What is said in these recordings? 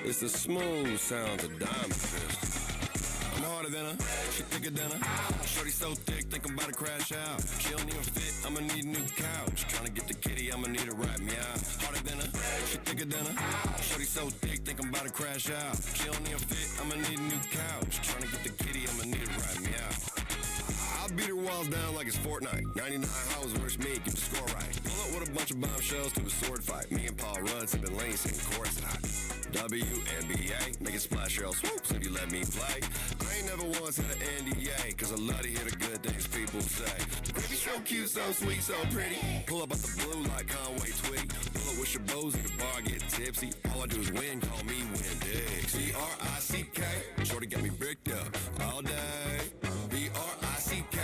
It's the smooth sounds of Diamond Fist. I'm harder than her, she thicker than her. Shorty so thick, think I'm about to crash out. She don't even fit, I'ma need a new couch. Tryna get the kitty, I'ma need her right meow. Harder than her, she thicker than her. Shorty so thick, think I'm about to crash out. She don't even fit, I'ma need a new couch. Tryna get the kitty, I'ma need her right meow. I'll beat her walls down like it's Fortnite. 99 hoes versus me, keep the score right. Pull up with a bunch of bombshells to a sword fight. Me and Paul Rudd sipping lane, sitting courtside. WNBA, make it splash girl swoops if you let me play. I ain't never once had an NDA, cause I love to hear the good things people say. Baby so cute, so sweet, so pretty. Pull up out the blue like Conway Twitty. Pull up with your bows at the bar, get tipsy. All I do is win, call me Win Diggs. B-R-I-C-K, shorty got me bricked up all day. B-R-I-C-K,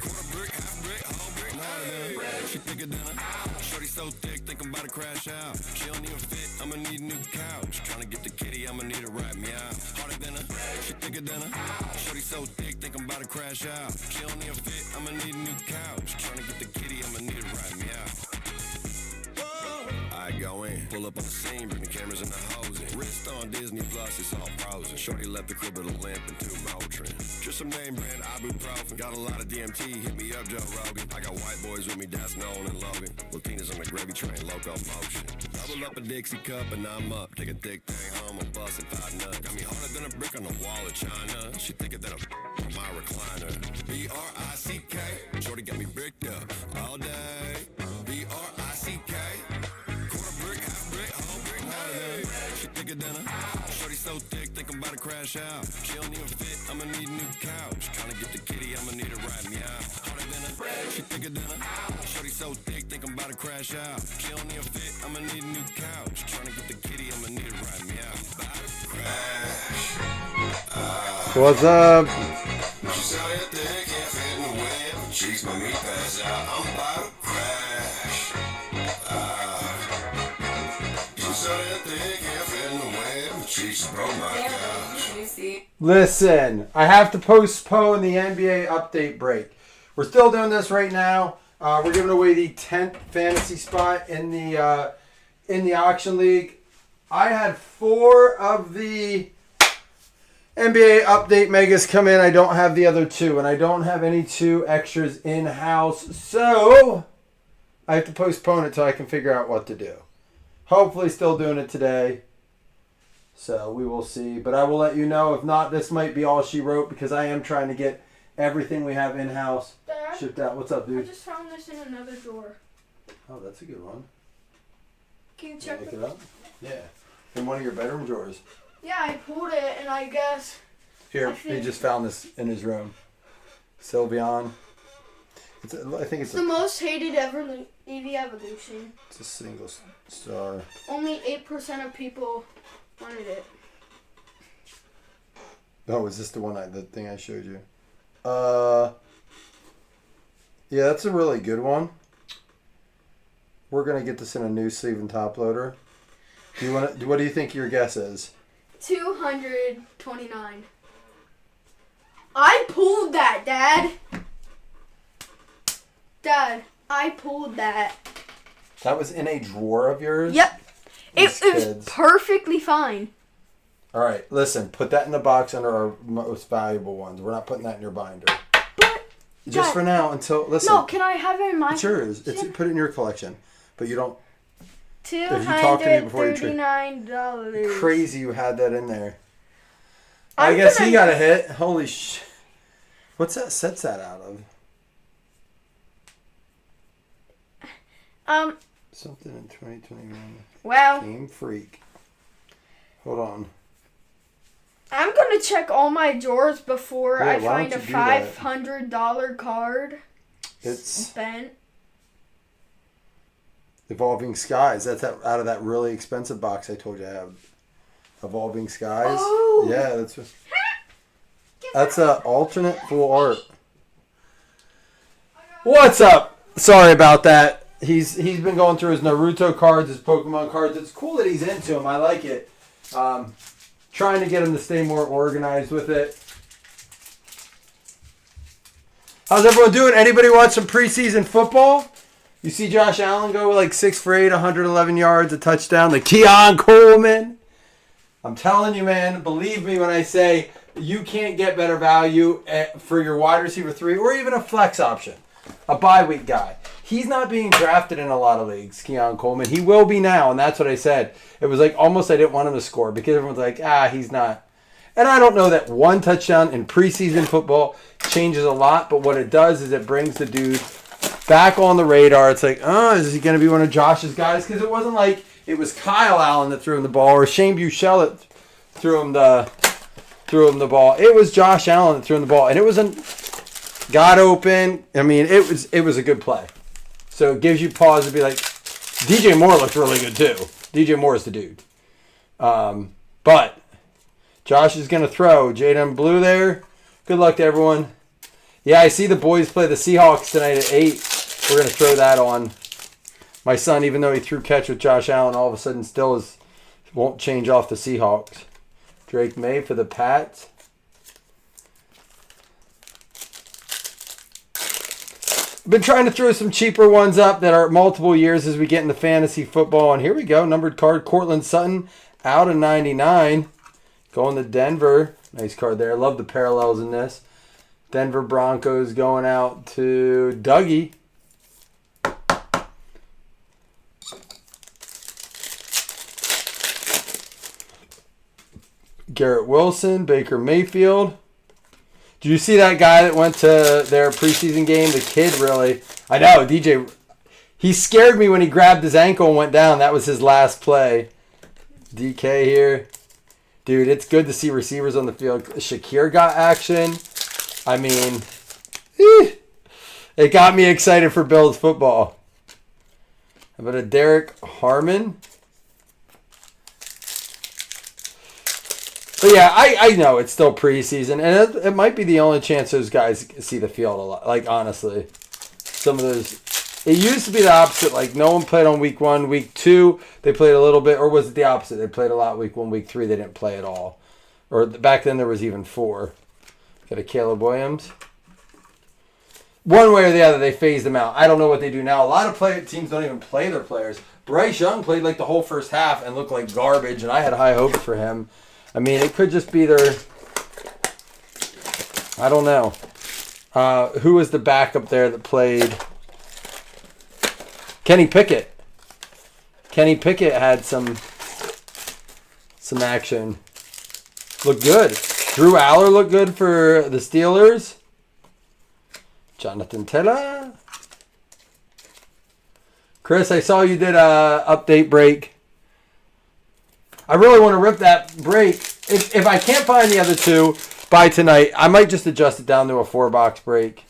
quarter brick, half brick, whole brick, hey. She thicker than her, shorty so thick, think I'm about to crash out. She don't even fit, I'ma need a new couch. Tryna get the kitty, I'ma need her right meow. Harder than her, she thicker than her. Shorty so thick, think I'm about to crash out. She don't even fit, I'ma need a new couch. Tryna get the kitty, I'ma need her right meow. I go in, pull up on the scene, bring the cameras and the hose in. Wrist on Disney Plus, it's all frozen. Shorty left the crib with a limp and 2 Motrin. Just some name brand ibuprofen. Got a lot of DMT, hit me up, Joe Rogan. I got white boys with me, that's Nolan and Logan. Latinas on the gravy train, locomotion. Double up a Dixie cup and I'm up. Take a thick thing home, I'm busting 5 nuts. Got me harder than a brick on the wall of China. She thicker than a on my recliner. B-R-I-C-K, shorty got me bricked up all day. B-R-I-C-K. She thicker than her, shorty so thick, think I'm about to crash out. She don't even fit, I'ma need a new couch. Tryna get the kitty, I'ma need her right meow. Harder than her, she thicker than her, shorty so thick, think I'm about to crash out. She don't even fit, I'ma need a new couch. Tryna get the kitty, I'ma need her right meow. About to crash. What's up? She saw your thick, can't fit in the way. Cheeks make me pass out, I'm about to crash. She saw your thick, can't fit in the way. Cheeks broke my couch. Listen, I have to postpone the NBA update break. We're still doing this right now. We're giving away the 10th fantasy spot in the auction league. I had 4 of the NBA update megas come in. I don't have the other 2, and I don't have any 2 extras in-house. So I have to postpone it till I can figure out what to do. Hopefully still doing it today. So we will see. But I will let you know. If not, this might be all she wrote because I am trying to get everything we have in-house shipped out. What's up, dude? I just found this in another drawer. Oh, that's a good one. Can you check Look it up? Yeah. In one of your bedroom drawers. Yeah, I pulled it and I guess... Here, he just found this in his room. Sylveon. I think it's the most hated EV Evolution. It's a single star. Only 8% of people wanted it. Oh, is this the thing I showed you? Yeah, that's a really good one. We're gonna get this in a new sleeve and top loader. What do you think your guess is? 229. I pulled that, Dad. Dad, I pulled that. That was in a drawer of yours? Yep. It was perfectly fine. All right, listen. Put that in the box under our most valuable ones. We're not putting that in your binder. But just Dad, for now, until listen. No, can I have it in my? It's yours. Put it in your collection, but you don't. $239. Crazy, you had that in there. I guess he got a hit. Holy sh! What's that? Set's that out of? Something in 2021. Wow. Game Freak. Hold on. I'm gonna check all my drawers before I find a $500 card. It's spent. Evolving Skies. That's out of that really expensive box I told you I have. Evolving Skies. Oh. Yeah, that's a alternate full art. What's up? Sorry about that. He's been going through his Naruto cards, his Pokemon cards. It's cool that he's into them. I like it. Trying to get him to stay more organized with it. How's everyone doing? Anybody watch some preseason football? You see Josh Allen go like 6 for 8, 111 yards, a touchdown. Like Keon Coleman. I'm telling you, man, believe me when I say you can't get better value for your wide receiver 3 or even a flex option, a bye week guy. He's not being drafted in a lot of leagues, Keon Coleman. He will be now, and that's what I said. It was like almost I didn't want him to score because everyone's like, he's not. And I don't know that one touchdown in preseason football changes a lot, but what it does is it brings the dude back on the radar. It's like, is he going to be one of Josh's guys? Because it wasn't like it was Kyle Allen that threw him the ball or Shane Buechele that threw him the ball. It was Josh Allen that threw him the ball, and it was got open. I mean, it was a good play. So it gives you pause to be like, DJ Moore looked really good too. DJ Moore is the dude. But Josh is going to throw. Jaden Blue there. Good luck to everyone. Yeah, I see the boys play the Seahawks tonight at 8. We're going to throw that on. My son, even though he threw catch with Josh Allen, all of a sudden still won't change off the Seahawks. Drake May for the Pats. I've been trying to throw some cheaper ones up that are multiple years as we get into fantasy football. And here we go. Numbered card. Cortland Sutton out of 99. Going to Denver. Nice card there. I love the parallels in this. Denver Broncos going out to Dougie. Garrett Wilson. Baker Mayfield. Did you see that guy that went to their preseason game? The kid, really. I know, DJ. He scared me when he grabbed his ankle and went down. That was his last play. DK here. Dude, it's good to see receivers on the field. Shakir got action. I mean, it got me excited for Bills football. How about a Derek Harmon? But yeah, I know it's still preseason, and it might be the only chance those guys see the field a lot. Like, honestly, some of those. It used to be the opposite. Like, no one played on week 1. Week 2, they played a little bit. Or was it the opposite? They played a lot week 1. Week 3, they didn't play at all. Or back then, there was even 4. Got a Caleb Williams. One way or the other, they phased them out. I don't know what they do now. A lot of teams don't even play their players. Bryce Young played like the whole first half and looked like garbage, and I had high hopes for him. I mean, it could just be their... I don't know. Who was the backup there that played? Kenny Pickett. Kenny Pickett had some action. Looked good. Drew Aller looked good for the Steelers. Jonathan Taylor. Chris, I saw you did a update break. I really want to rip that break. If I can't find the other two by tonight, I might just adjust it down to a 4-box break.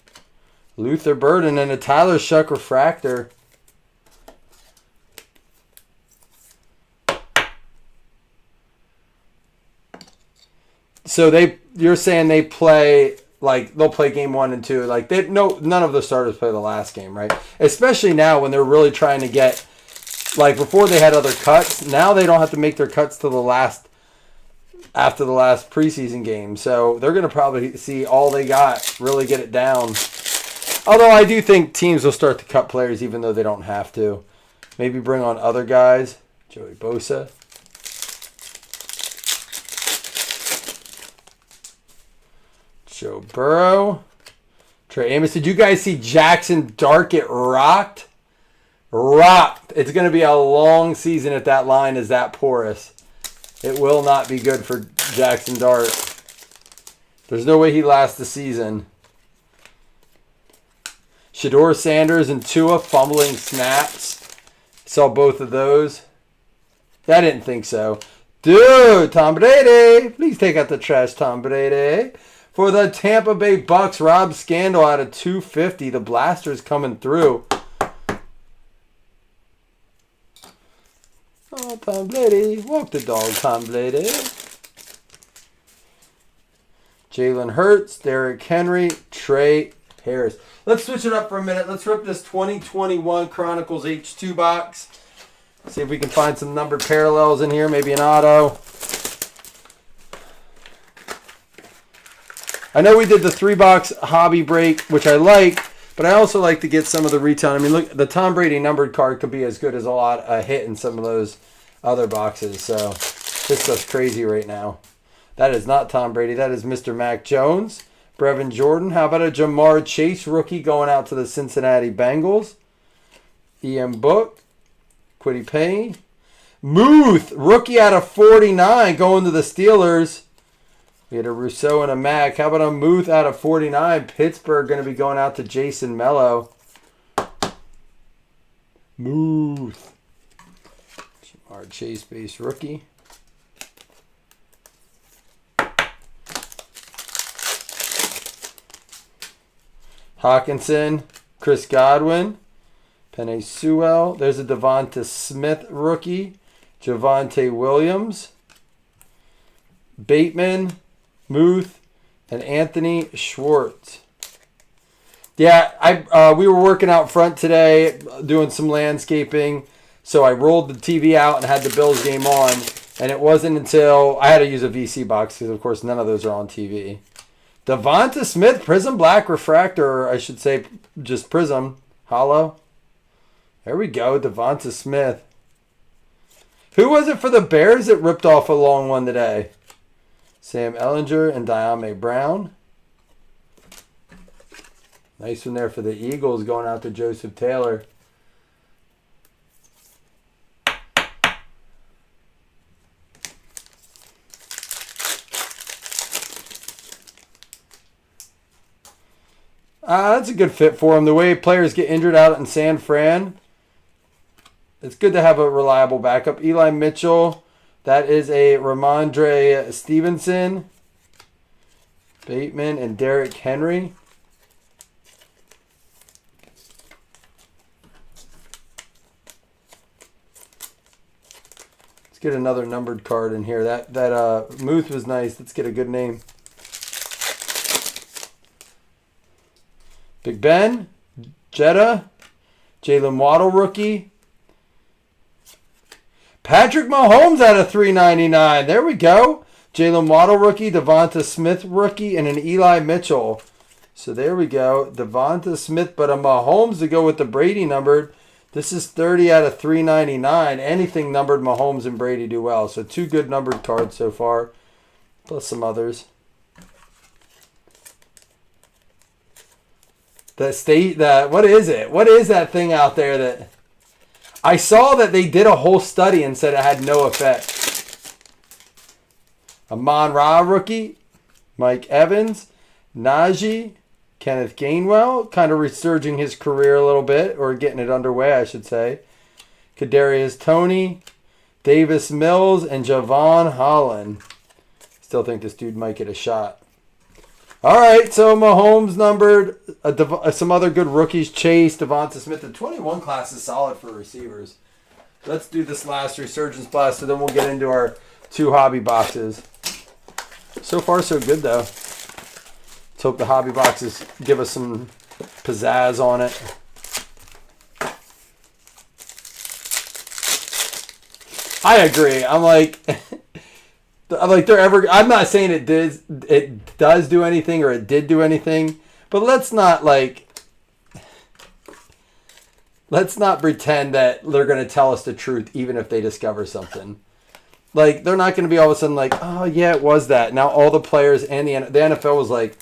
Luther Burden and a Tyler Shuck refractor. So you're saying they play, like, they'll play game 1 and 2. Like, none of the starters play the last game, right? Especially now when they're really trying to get, like, before they had other cuts. Now they don't have to make their cuts to after the last preseason game. So they're going to probably see all they got, really get it down. Although I do think teams will start to cut players even though they don't have to. Maybe bring on other guys. Joey Bosa. Joe Burrow. Trey Amos. Did you guys see Jackson Dart get rocked? Rocked. It's going to be a long season if that line is that porous. It will not be good for Jackson Dart. There's no way he lasts the season. Shedeur Sanders and Tua fumbling snaps. Saw both of those. I didn't think so. Dude, Tom Brady. Please take out the trash, Tom Brady. For the Tampa Bay Bucks, Rob Scandal out of 250. The Blasters coming through. Oh, Tom Brady. Walk the dog, Tom Brady. Jalen Hurts, Derrick Henry, Trey Harris. Let's switch it up for a minute. Let's rip this 2021 Chronicles H2 box. See if we can find some numbered parallels in here. Maybe an auto. I know we did the 3-box hobby break, which I like, but I also like to get some of the retail. I mean, look, the Tom Brady numbered card could be as good as a hit in some of those other boxes. So This stuff's crazy right now. That is not Tom Brady. That is Mr. Mac Jones. Brevin Jordan. How about a Jamar Chase rookie going out to the Cincinnati Bengals? Ian Book. Kwity Paye. Muth, rookie out of 49 going to the Steelers. We had a Rousseau and a Mac. How about a Muth out of 49? Pittsburgh going to be going out to Jason Mello. Muth. Jamar Chase base rookie. Hawkinson, Chris Godwin, Penei Sewell. There's a Devonta Smith rookie. Javonte Williams, Bateman, Muth, and Anthony Schwartz. Yeah, we were working out front today, doing some landscaping. So I rolled the TV out and had the Bills game on. And it wasn't until I had to use a VC box because, of course, none of those are on TV. Devonta Smith, Prism Black Refractor, or I should say just Prism, Hollow. There we go, Devonta Smith. Who was it for the Bears that ripped off a long one today? Sam Ellinger and Diame Brown. Nice one there for the Eagles going out to Joseph Taylor. That's a good fit for him. The way players get injured out in San Fran, it's good to have a reliable backup. Eli Mitchell, that is a Ramondre Stevenson. Bateman and Derrick Henry. Let's get another numbered card in here. That Muth was nice. Let's get a good name. Big Ben, Jetta, Jalen Waddle rookie. Patrick Mahomes out of 399. There we go. Jalen Waddle rookie, Devonta Smith rookie, and an Eli Mitchell. So there we go. Devonta Smith, but a Mahomes to go with the Brady numbered. This is 30 out of 399. Anything numbered Mahomes and Brady do well. So 2 good numbered cards so far, plus some others. What is it? What is that thing out there that I saw that they did a whole study and said it had no effect? Amon-Ra rookie, Mike Evans, Najee, Kenneth Gainwell, kind of resurging his career a little bit, or getting it underway, I should say. Kadarius Toney, Davis Mills, and Javon Holland. Still think this dude might get a shot. All right, so Mahomes numbered, some other good rookies. Chase, Devonta Smith. The 21 class is solid for receivers. Let's do this last Resurgence Blast, so then we'll get into our 2 hobby boxes. So far, so good, though. Let's hope the hobby boxes give us some pizzazz on it. I agree. I'm not saying it does do anything or it did do anything, but let's not pretend that they're going to tell us the truth even if they discover something. Like, they're not going to be all of a sudden like, oh yeah, it was that. Now all the players and the NFL was like,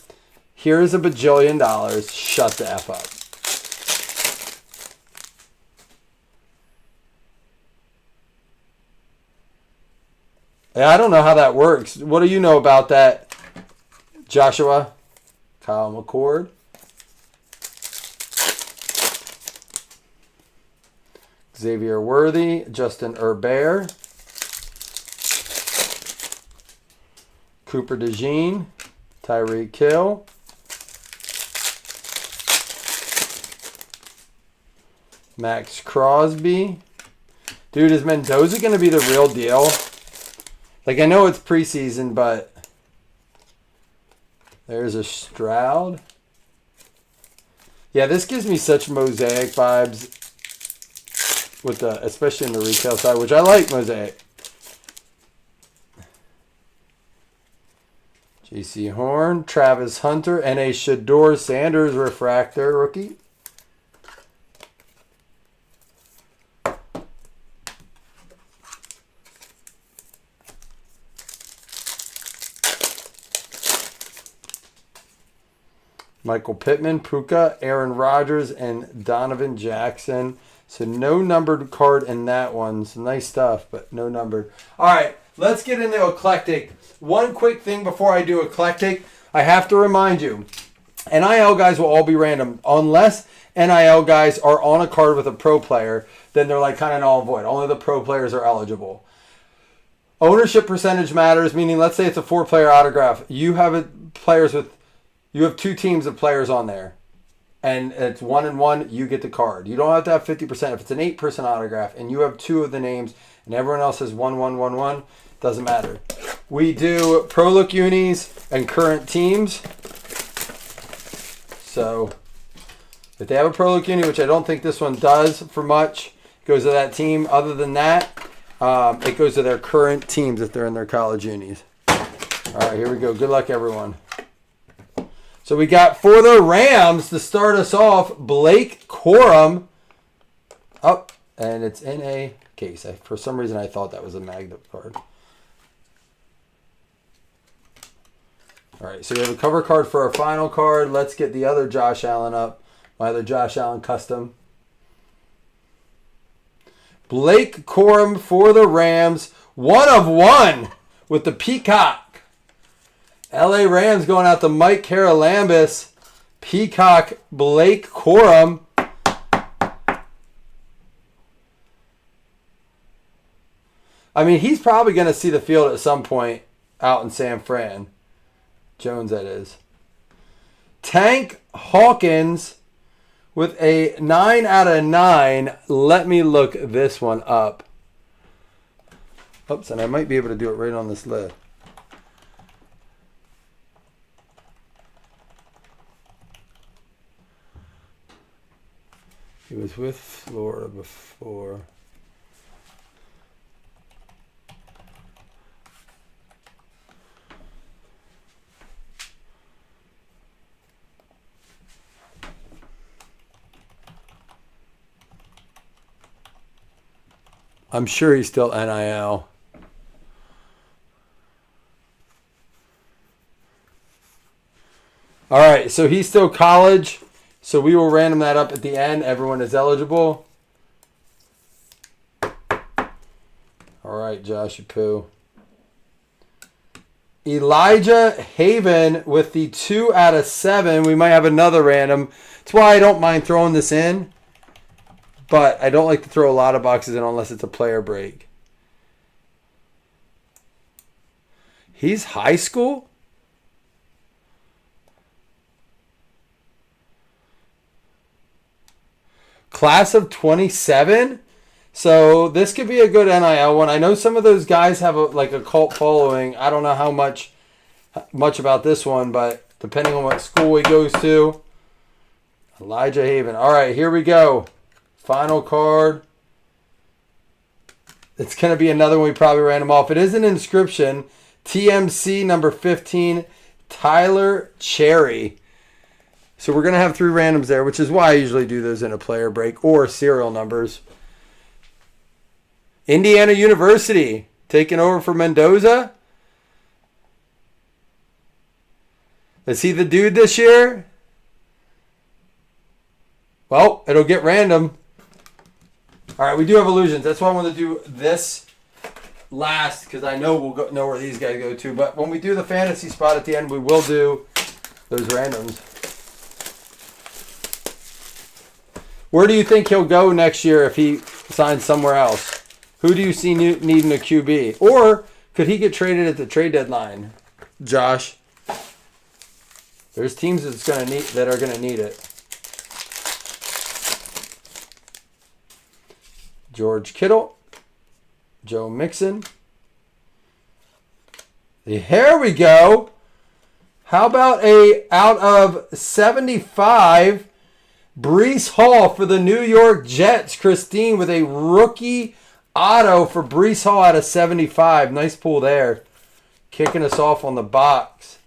here's $1 bajillion, shut the F up. I don't know how that works. What do you know about that, Joshua? Kyle McCord. Xavier Worthy. Justin Herbert. Cooper DeJean. Tyreek Hill. Max Crosby. Dude, is Mendoza going to be the real deal? Like, I know it's preseason, but there's a Stroud. Yeah, this gives me such Mosaic vibes, especially in the retail side, which I like Mosaic. J.C. Horn, Travis Hunter, and a Shedeur Sanders refractor rookie. Michael Pittman, Puka, Aaron Rodgers, and Donovan Jackson. So no numbered card in that one. So nice stuff, but no numbered. All right, let's get into Eclectic. One quick thing before I do Eclectic. I have to remind you, NIL guys will all be random. Unless NIL guys are on a card with a pro player, then they're like kind of null and void. Only the pro players are eligible. Ownership percentage matters, meaning let's say it's a 4-player autograph. You have two teams of players on there. And it's 1-1, you get the card. You don't have to have 50%. If it's an 8-person autograph and you have 2 of the names and everyone else has 1-1-1-1, doesn't matter. We do Pro Look Unis and current teams. So if they have a Pro Look Uni, which I don't think this one does for much, it goes to that team. Other than that, it goes to their current teams if they're in their college unis. All right, here we go. Good luck, everyone. So we got for the Rams to start us off, Blake Corum. Oh, and it's in a case. For some reason, I thought that was a magnet card. All right, so we have a cover card for our final card. Let's get the other Josh Allen up. My other Josh Allen custom. Blake Corum for the Rams. 1/1 with the Peacock. LA Rams going out to Mike Carolambis. Peacock, Blake Corum. I mean, he's probably going to see the field at some point out in San Fran. Jones, that is. Tank Hawkins with a 9/9. Let me look this one up. Oops, and I might be able to do it right on this list. He was with Florida before. I'm sure he's still NIL. All right, so he's still college. So we will random that up at the end. Everyone is eligible. All right, Joshy Poo. Elijah Haven with the 2/7. We might have another random. That's why I don't mind throwing this in. But I don't like to throw a lot of boxes in unless it's a player break. He's high school? Class of 27? So this could be a good NIL one. I know some of those guys have a cult following. I don't know how much about this one, but depending on what school he goes to. Elijah Haven. All right, here we go. Final card. It's going to be another one we probably ran him off. It is an inscription. TMC number 15, Tyler Cherry. So we're going to have 3 randoms there, which is why I usually do those in a player break or serial numbers. Indiana University taking over for Mendoza. Is he the dude this year? Well, it'll get random. All right, we do have illusions. That's why I want to do this last, because I know we'll know where these guys go to. But when we do the fantasy spot at the end, we will do those randoms. Where do you think he'll go next year if he signs somewhere else? Who do you see needing a QB? Or could he get traded at the trade deadline? Josh, there's teams that are going to need it. George Kittle, Joe Mixon. Here we go. How about a out of 75, Breece Hall for the New York Jets. Christine with a rookie auto for Breece Hall out of 75. Nice pull there. Kicking us off on the box.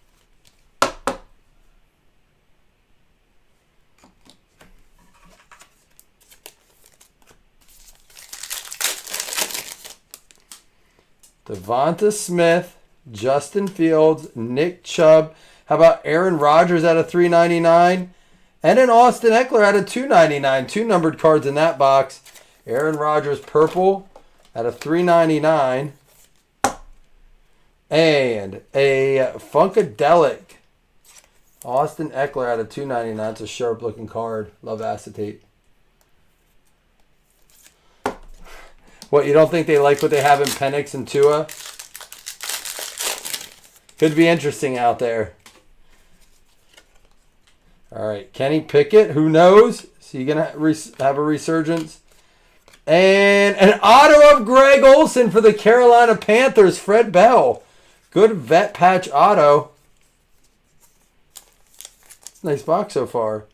Devonta Smith, Justin Fields, Nick Chubb, How about Aaron Rodgers out of 399? And an Austin Eckler out of 299. 2 numbered cards in that box. Aaron Rodgers purple out of 399. And a Funkadelic Austin Eckler out of 299. It's a sharp looking card. Love acetate. What, you don't think they like what they have in Penix and Tua? Could be interesting out there. All right, Kenny Pickett. Who knows? Is he going to have a resurgence? And an auto of Greg Olsen for the Carolina Panthers. Fred Bell. Good vet patch auto. Nice box so far.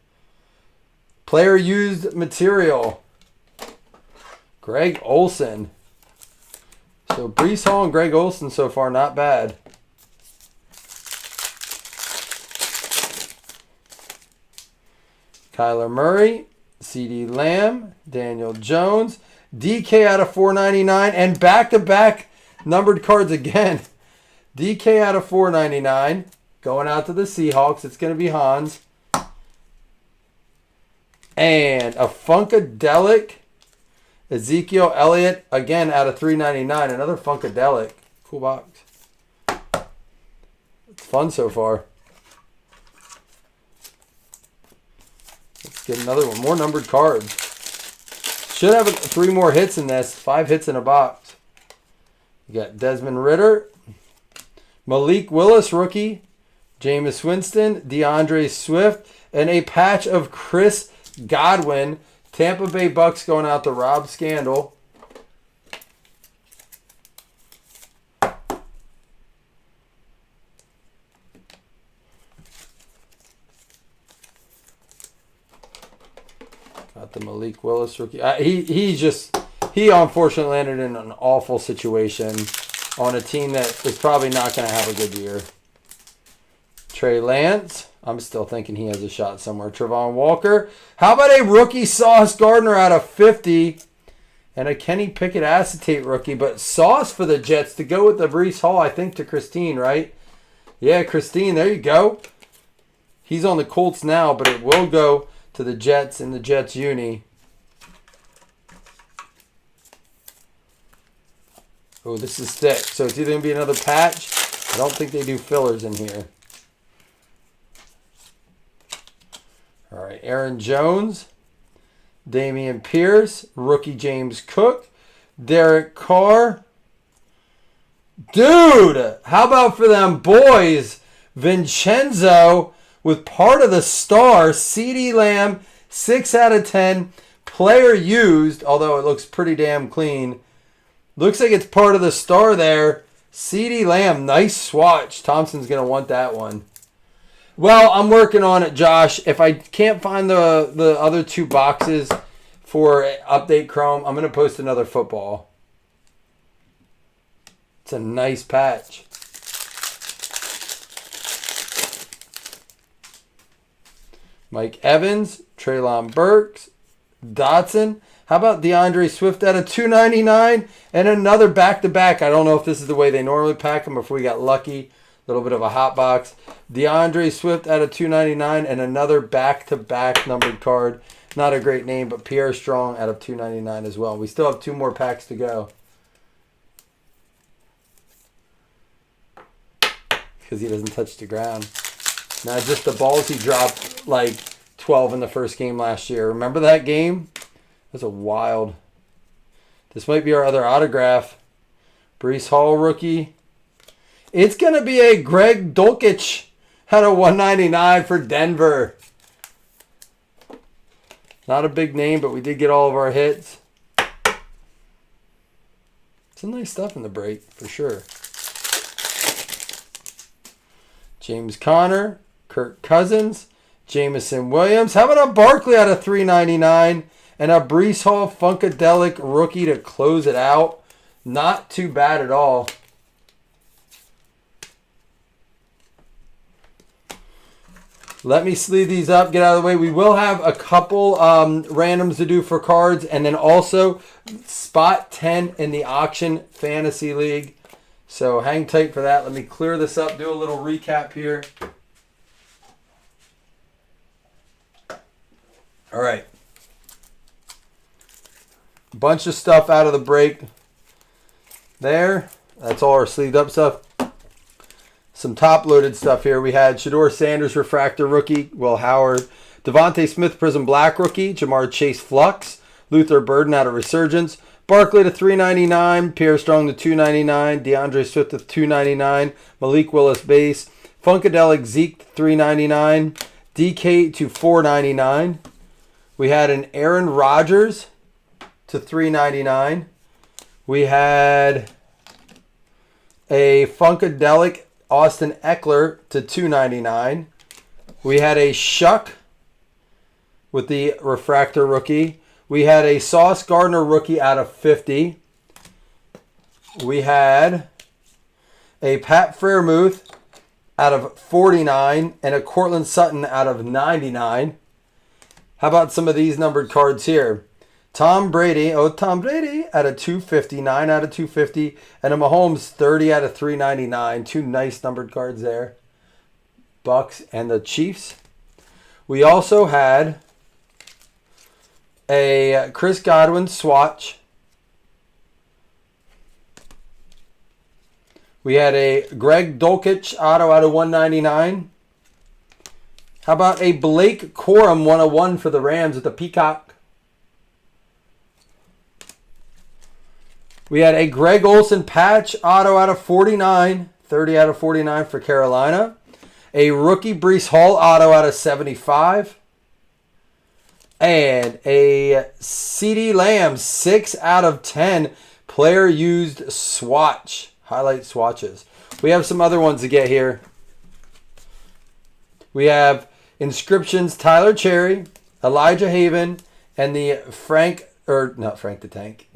Player used material. Greg Olsen. So Breece Hall and Greg Olsen so far, not bad. Kyler Murray, CeeDee Lamb, Daniel Jones, DK out of 499, and back-to-back numbered cards again. DK out of 499, going out to the Seahawks. It's going to be Hans. And a Funkadelic, Ezekiel Elliott, again out of 399. Another Funkadelic. Cool box. It's fun so far. Let's get another one. More numbered cards. Should have 3 more hits in this. 5 hits in a box. You got Desmond Ridder, Malik Willis, rookie, Jameis Winston, DeAndre Swift, and a patch of Chris Godwin. Tampa Bay Bucks going out to Rob Scandal. Got the Malik Willis rookie. He unfortunately landed in an awful situation on a team that is probably not going to have a good year. Trey Lance. I'm still thinking he has a shot somewhere. Trevon Walker. How about a rookie Sauce Gardner out of 50? And a Kenny Pickett acetate rookie. But Sauce for the Jets to go with the Breece Hall, I think, to Christine, right? Yeah, Christine, there you go. He's on the Colts now, but it will go to the Jets in the Jets uni. Oh, this is thick. So it's either going to be another patch. I don't think they do fillers in here. All right, Aaron Jones, Damian Pierce, rookie James Cook, Derek Carr. Dude, how about for them boys? Vincenzo with part of the star, CeeDee Lamb, 6 out of 10. Player used, although it looks pretty damn clean. Looks like it's part of the star there. CeeDee Lamb, nice swatch. Thompson's going to want that one. Well, I'm working on it, Josh. If I can't find the other 2 boxes for Update Chrome, I'm going to post another football. It's a nice patch. Mike Evans, Treylon Burks, Dotson. How about DeAndre Swift out of 299 and another back-to-back? I don't know if this is the way they normally pack them, if we got lucky. A little bit of a hot box. DeAndre Swift out of 299 and another back-to-back numbered card. Not a great name, but Pierre Strong out of 299 as well. We still have 2 more packs to go. Because he doesn't touch the ground. Now just the balls he dropped like 12 in the first game last year. Remember that game? That's a wild. This might be our other autograph. Breece Hall rookie. It's going to be a Greg Dulcich out of 199 for Denver. Not a big name, but we did get all of our hits. Some nice stuff in the break, for sure. James Conner, Kirk Cousins, Jameson Williams. How about a Barkley out of 399 and a Breece Hall Funkadelic rookie to close it out? Not too bad at all. Let me sleeve these up, get out of the way. We will have a couple randoms to do for cards, and then also spot 10 in the auction fantasy league. So hang tight for that. Let me clear this up, do a little recap here. All right. Bunch of stuff out of the break there. That's all our sleeved up stuff. Some top-loaded stuff here. We had Shedeur Sanders Refractor Rookie, Will Howard. Devontae Smith Prism Black Rookie, Jamar Chase Flux. Luther Burden out of Resurgence. Barkley to $3.99. Pierre Strong to $2.99. DeAndre Swift to $2.99. Malik Willis Base. Funkadelic Zeke to $3.99. DK to $4.99. We had an Aaron Rodgers to $3.99. We had a Funkadelic Austin Eckler to $2.99. We had a Shuck with the Refractor Rookie. We had a Sauce Gardner Rookie out of 50. We had a Pat Freiermuth out of 49 and a Cortland Sutton out of 99. How about some of these numbered cards here? Tom Brady out of 250, 9 out of 250, and a Mahomes 30 out of 399. Two nice numbered cards there. Bucks and the Chiefs. We also had a Chris Godwin swatch. We had a Greg Dulcich auto out of 199. How about a Blake Corum 101 for the Rams at the Peacock? We had a Greg Olsen patch auto out of 49. 30 out of 49 for Carolina. A rookie Breece Hall auto out of 75. And a CeeDee Lamb 6 out of 10 player used swatch. Highlight swatches. We have some other ones to get here. We have Inscriptions Tyler Cherry, Elijah Haven, and the not Frank the Tank.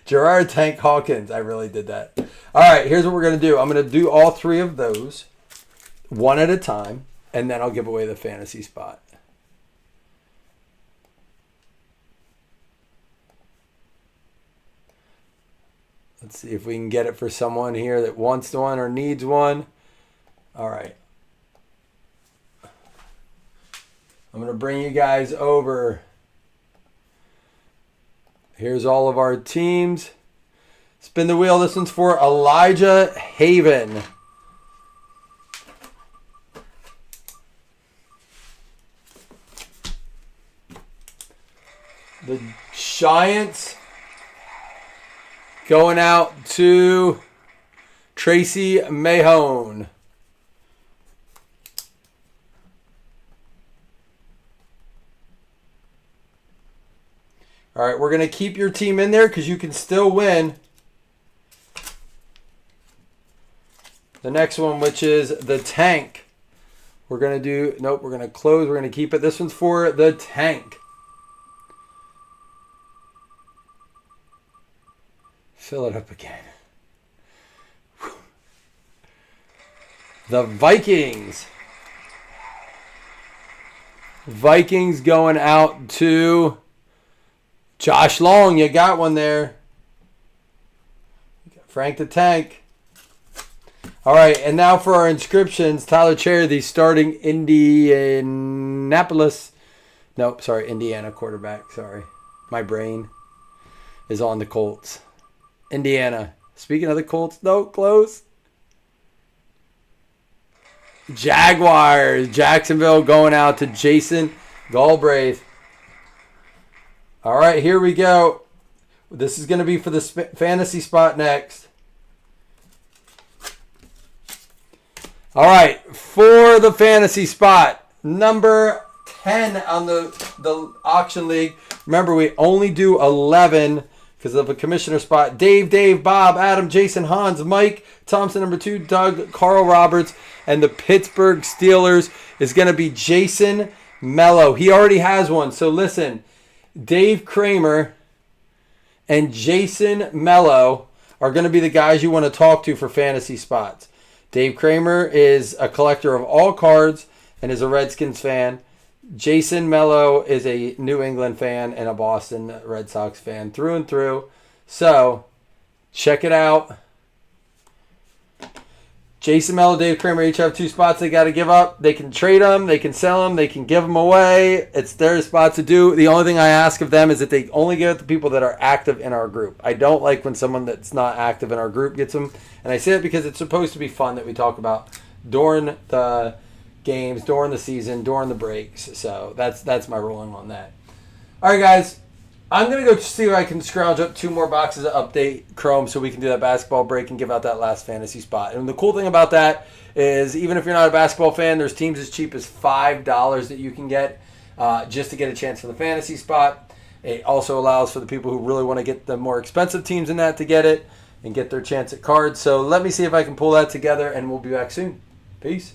Gerard Tank Hawkins. I really did that. All right, here's what we're going to do. I'm going to do all three of those one at a time, and then I'll give away the fantasy spot. Let's see if we can get it for someone here that wants one or needs one. All right. I'm going to bring you guys over. Here's all of our teams. Spin the wheel. This one's for Elijah Haven. The Giants going out to Tracy Mahone. All right, we're going to keep your team in there because you can still win. The next one, which is the Tank. We're going to do, nope, we're going to close. We're going to keep it. This one's for the Tank. Fill it up again. The Vikings. Vikings going out to Josh Long. You got one there. Frank the Tank. All right, and now for our inscriptions. Tyler Cherry, the starting Indiana quarterback. Sorry. My brain is on the Colts. Indiana. Speaking of the Colts, no, close. Jaguars. Jacksonville going out to Jason Galbraith. All right, here we go. This is going to be for the fantasy spot next. All right, for the fantasy spot, number 10 on the auction league. Remember, we only do 11 because of a commissioner spot. Dave, Bob, Adam, Jason, Hans, Mike, Thompson, number 2, Doug, Carl Roberts, and the Pittsburgh Steelers is going to be Jason Mello. He already has one, so listen. Dave Kramer and Jason Mello are going to be the guys you want to talk to for fantasy spots. Dave Kramer is a collector of all cards and is a Redskins fan. Jason Mello is a New England fan and a Boston Red Sox fan through and through. So, check it out. Jason Mello, Dave Kramer each have 2 spots they got to give up. They can trade them, they can sell them, they can give them away. It's their spot to do. The only thing I ask of them is that they only give it to people that are active in our group. I don't like when someone that's not active in our group gets them. And I say it because it's supposed to be fun that we talk about during the games, during the season, during the breaks. So that's my ruling on that. All right, guys. I'm going to go see if I can scrounge up 2 more boxes of Update Chrome so we can do that basketball break and give out that last fantasy spot. And the cool thing about that is even if you're not a basketball fan, there's teams as cheap as $5 that you can get just to get a chance for the fantasy spot. It also allows for the people who really want to get the more expensive teams in that to get it and get their chance at cards. So let me see if I can pull that together, and we'll be back soon. Peace.